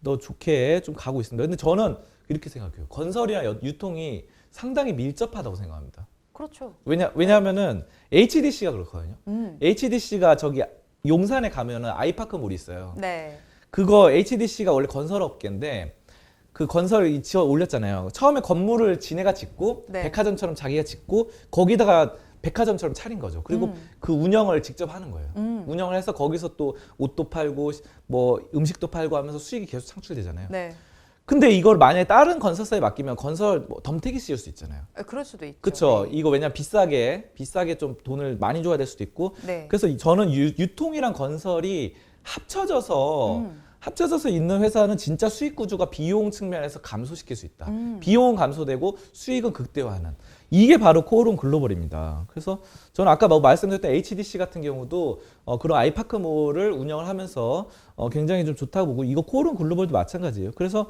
더 좋게 좀 가고 있습니다. 근데 저는 이렇게 생각해요. 건설이랑 유통이 상당히 밀접하다고 생각합니다. 그렇죠. 왜냐하면은 HDC가 그렇거든요. 음. HDC가 저기 용산에 가면은 아이파크몰이 있어요. 네. 그거 HDC가 원래 건설업계인데 그 건설 지어 올렸잖아요. 처음에 건물을 지네가 짓고 네. 백화점처럼 자기가 짓고 거기다가 백화점처럼 차린 거죠. 그리고 그 운영을 직접 하는 거예요. 운영을 해서 거기서 또 옷도 팔고 뭐 음식도 팔고 하면서 수익이 계속 창출되잖아요. 네. 근데 이걸 만약에 다른 건설사에 맡기면 건설 덤태기 씌울 수 있잖아요. 그럴 수도 있죠. 그렇죠. 네. 이거 왜냐면 비싸게 좀 돈을 많이 줘야 될 수도 있고. 네. 그래서 저는 유통이랑 건설이 합쳐져서 있는 회사는 진짜 수익 구조가 비용 측면에서 감소시킬 수 있다. 비용은 감소되고 수익은 극대화하는. 이게 바로 코오롱 글로벌입니다. 그래서 저는 아까 말씀드렸던 HDC 같은 경우도 그런 아이파크몰을 운영을 하면서 굉장히 좀 좋다고 보고 이거 코오롱 글로벌도 마찬가지예요. 그래서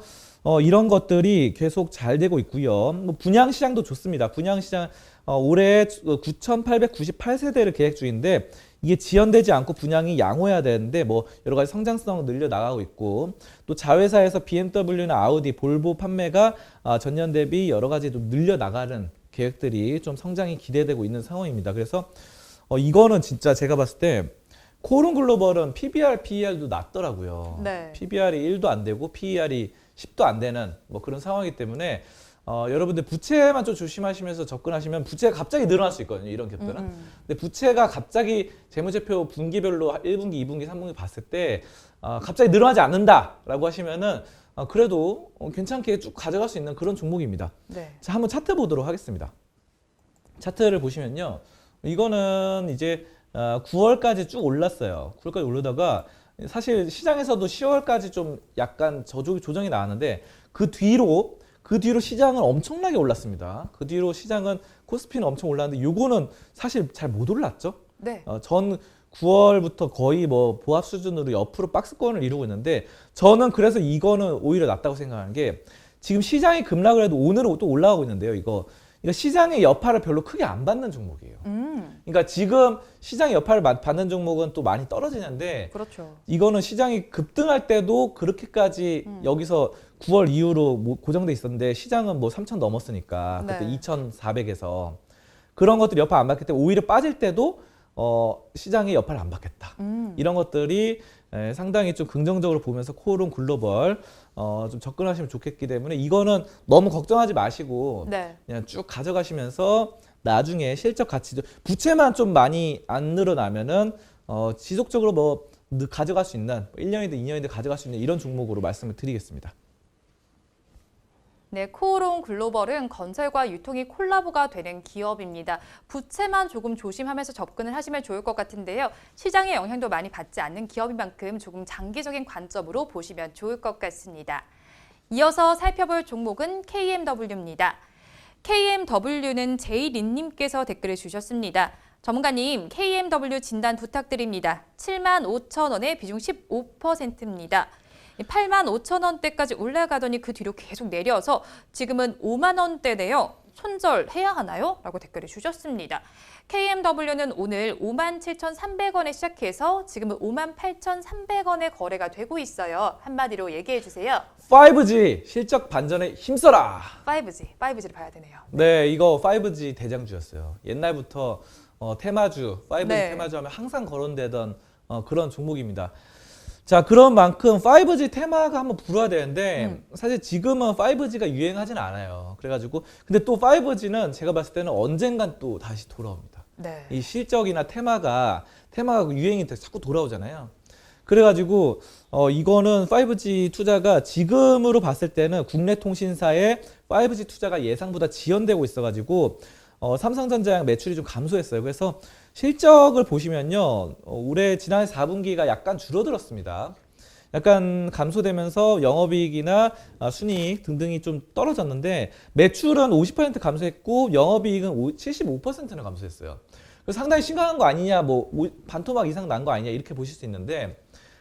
이런 것들이 계속 잘 되고 있고요. 뭐 분양 시장도 좋습니다. 분양 시장 올해 9,898세대를 계획 중인데 이게 지연되지 않고 분양이 양호해야 되는데 뭐 여러 가지 성장성 늘려 나가고 있고 또 자회사에서 BMW나 아우디, 볼보 판매가 전년 대비 여러 가지 좀 늘려 나가는 계획들이 좀 성장이 기대되고 있는 상황입니다. 그래서 이거는 진짜 제가 봤을 때 코오롱 글로벌은 PBR, PER도 낮더라고요. 네. PBR이 1도 안 되고 PER이 10도 안 되는 뭐 그런 상황이기 때문에 여러분들 부채만 좀 조심하시면서 접근하시면 부채가 갑자기 늘어날 수 있거든요. 이런 격들은. 근데 부채가 갑자기 재무제표 분기별로 1분기, 2분기, 3분기 봤을 때 갑자기 늘어나지 않는다라고 하시면은 그래도 괜찮게 쭉 가져갈 수 있는 그런 종목입니다. 네. 자, 한번 차트 보도록 하겠습니다. 차트를 보시면요. 이거는 이제 9월까지 쭉 올랐어요. 9월까지 오르다가 사실 시장에서도 10월까지 좀 약간 조정이 나왔는데 그 뒤로 시장은 엄청나게 올랐습니다. 그 뒤로 시장은 코스피는 엄청 올랐는데 요거는 사실 잘 못 올랐죠. 네. 전 9월부터 거의 뭐 보합 수준으로 옆으로 박스권을 이루고 있는데 저는 그래서 이거는 오히려 낫다고 생각하는 게 지금 시장이 급락을 해도 오늘은 또 올라가고 있는데요. 이거 시장의 여파를 별로 크게 안 받는 종목이에요. 그러니까 지금 시장의 여파를 받는 종목은 또 많이 떨어지는데 그렇죠. 이거는 시장이 급등할 때도 그렇게까지 여기서 9월 이후로 뭐 고정돼 있었는데 시장은 뭐 3,000 넘었으니까 그때 네. 2,400에서 그런 것들이 여파 안 받기 때문에 오히려 빠질 때도 시장의 여파를 안 받겠다. 이런 것들이 상당히 좀 긍정적으로 보면서 코오롱 글로벌 좀 접근하시면 좋겠기 때문에 이거는 너무 걱정하지 마시고 네. 그냥 쭉 가져가시면서 나중에 실적 가치도 부채만 좀 많이 안 늘어나면은 지속적으로 뭐 가져갈 수 있는 1년이든 2년이든 가져갈 수 있는 이런 종목으로 말씀을 드리겠습니다. 네, 코오롱 글로벌은 건설과 유통이 콜라보가 되는 기업입니다. 부채만 조금 조심하면서 접근을 하시면 좋을 것 같은데요. 시장의 영향도 많이 받지 않는 기업인 만큼 조금 장기적인 관점으로 보시면 좋을 것 같습니다. 이어서 살펴볼 종목은 KMW입니다. KMW는 제이린님께서 댓글을 주셨습니다. 전문가님, KMW 진단 부탁드립니다. 75,000원에 비중 15%입니다. 85,000원대까지 올라가더니 그 뒤로 계속 내려서 지금은 5만 원대네요. 손절해야 하나요? 라고 댓글을 주셨습니다. KMW는 오늘 57,300원에 시작해서 지금은 58,300원에 거래가 되고 있어요. 한마디로 얘기해 주세요. 5G 실적 반전에 힘써라. 5G를 봐야 되네요. 네, 이거 5G 대장주였어요. 옛날부터 테마주, 5G 네. 테마주 하면 항상 거론되던 그런 종목입니다. 자, 그런 만큼 5G 테마가 한번 불어야 되는데 사실 지금은 5G가 유행하진 않아요. 그래가지고 근데 또 5G는 제가 봤을 때는 언젠간 또 다시 돌아옵니다. 네. 이 실적이나 테마가 유행이 자꾸 돌아오잖아요. 그래가지고 이거는 5G 투자가 지금으로 봤을 때는 국내 통신사의 5G 투자가 예상보다 지연되고 있어가지고 삼성전자 매출이 좀 감소했어요. 그래서 실적을 보시면요, 올해 지난해 4분기가 약간 줄어들었습니다. 약간 감소되면서 영업이익이나 순이익 등등이 좀 떨어졌는데 매출은 50% 감소했고 영업이익은 75%나 감소했어요. 그래서 상당히 심각한 거 아니냐, 뭐 반토막 이상 난 거 아니냐 이렇게 보실 수 있는데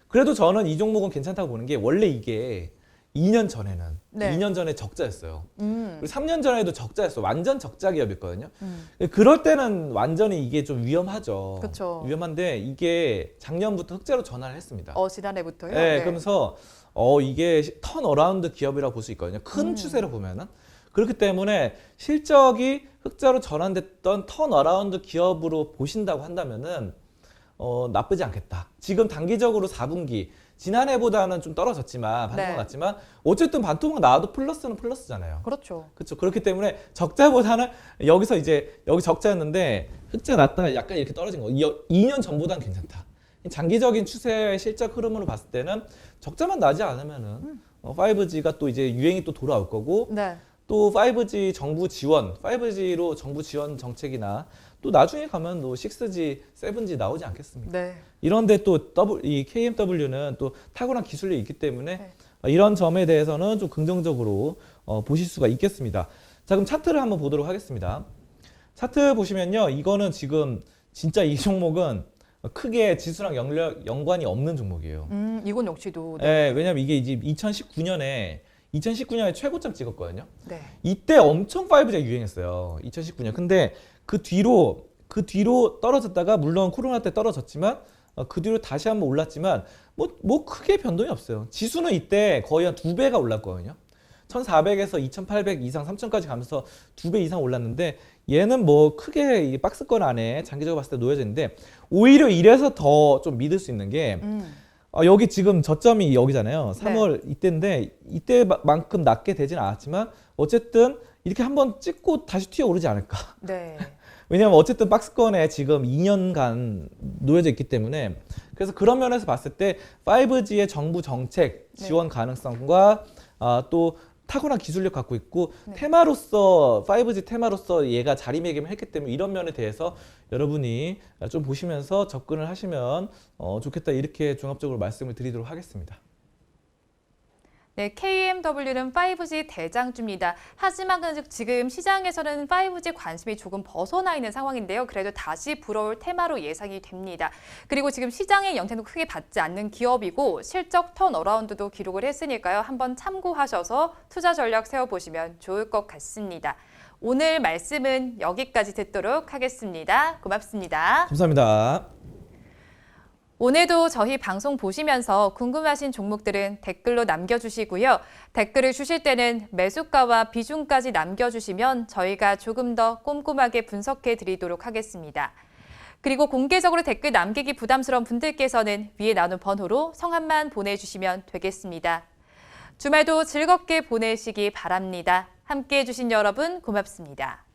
그래도 저는 이 종목은 괜찮다고 보는 게 원래 이게 2년 전에는 네. 2년 전에 적자였어요. 그리고 3년 전에도 적자였어. 완전 적자 기업이었거든요. 음. 그럴 때는 완전히 이게 좀 위험하죠. 그쵸. 위험한데 이게 작년부터 흑자로 전환을 했습니다. 지난해부터요? 네, 그러면서 이게 턴어라운드 기업이라고 볼 수 있거든요. 큰 추세로 보면은. 그렇기 때문에 실적이 흑자로 전환됐던 턴어라운드 기업으로 보신다고 한다면은 나쁘지 않겠다. 지금 단기적으로 4분기 지난해보다는 좀 떨어졌지만 반토막 네. 났지만 어쨌든 반토막 나와도 플러스는 플러스잖아요. 그렇죠. 그렇죠. 그렇기 때문에 적자보다는 여기 적자였는데 흑자 났다가 약간 이렇게 떨어진 거. 2년 전보다는 괜찮다. 장기적인 추세의 실적 흐름으로 봤을 때는 적자만 나지 않으면은 5G가 또 이제 유행이 또 돌아올 거고 네. 또 5G 정부 지원, 5G로 정부 지원 정책이나 또 나중에 가면 또 6G, 7G 나오지 않겠습니까? 네. 이런데 또 이 KMW는 또 탁월한 기술력이 있기 때문에 네. 이런 점에 대해서는 좀 긍정적으로 보실 수가 있겠습니다. 자, 그럼 차트를 한번 보도록 하겠습니다. 차트 보시면요, 이거는 지금 진짜 이 종목은 크게 지수랑 연관이 없는 종목이에요. 이건 역시도 네, 왜냐면 이게 이제 2019년에 최고점 찍었거든요. 네. 이때 엄청 5G가 유행했어요. 2019년. 근데 그 뒤로 떨어졌다가 물론 코로나 때 떨어졌지만 그 뒤로 다시 한번 올랐지만 뭐 크게 변동이 없어요. 지수는 이때 거의 한 2배가 올랐거든요. 1,400에서 2,800 이상 3,000까지 가면서 2배 이상 올랐는데 얘는 뭐 크게 이 박스권 안에 장기적으로 봤을 때 놓여져 있는데 오히려 이래서 더 좀 믿을 수 있는 게 여기 지금 저점이 여기잖아요. 3월 이때인데 이때만큼 낮게 되진 않았지만 어쨌든 이렇게 한번 찍고 다시 튀어오르지 않을까. 네. 왜냐하면 어쨌든 박스권에 지금 2년간 놓여져 있기 때문에 그래서 그런 면에서 봤을 때 5G의 정부 정책 지원 가능성과 또 탁월한 기술력 갖고 있고 테마로서 5G 테마로서 얘가 자리매김을 했기 때문에 이런 면에 대해서 여러분이 좀 보시면서 접근을 하시면 좋겠다 이렇게 종합적으로 말씀을 드리도록 하겠습니다. 네, KMW는 5G 대장주입니다. 하지만 지금 시장에서는 5G 관심이 조금 벗어나 있는 상황인데요. 그래도 다시 불어올 테마로 예상이 됩니다. 그리고 지금 시장의 영향도 크게 받지 않는 기업이고 실적 턴어라운드도 기록을 했으니까요. 한번 참고하셔서 투자 전략 세워보시면 좋을 것 같습니다. 오늘 말씀은 여기까지 듣도록 하겠습니다. 고맙습니다. 감사합니다. 오늘도 저희 방송 보시면서 궁금하신 종목들은 댓글로 남겨주시고요. 댓글을 주실 때는 매수가와 비중까지 남겨주시면 저희가 조금 더 꼼꼼하게 분석해 드리도록 하겠습니다. 그리고 공개적으로 댓글 남기기 부담스러운 분들께서는 위에 나눈 번호로 성함만 보내주시면 되겠습니다. 주말도 즐겁게 보내시기 바랍니다. 함께해 주신 여러분 고맙습니다.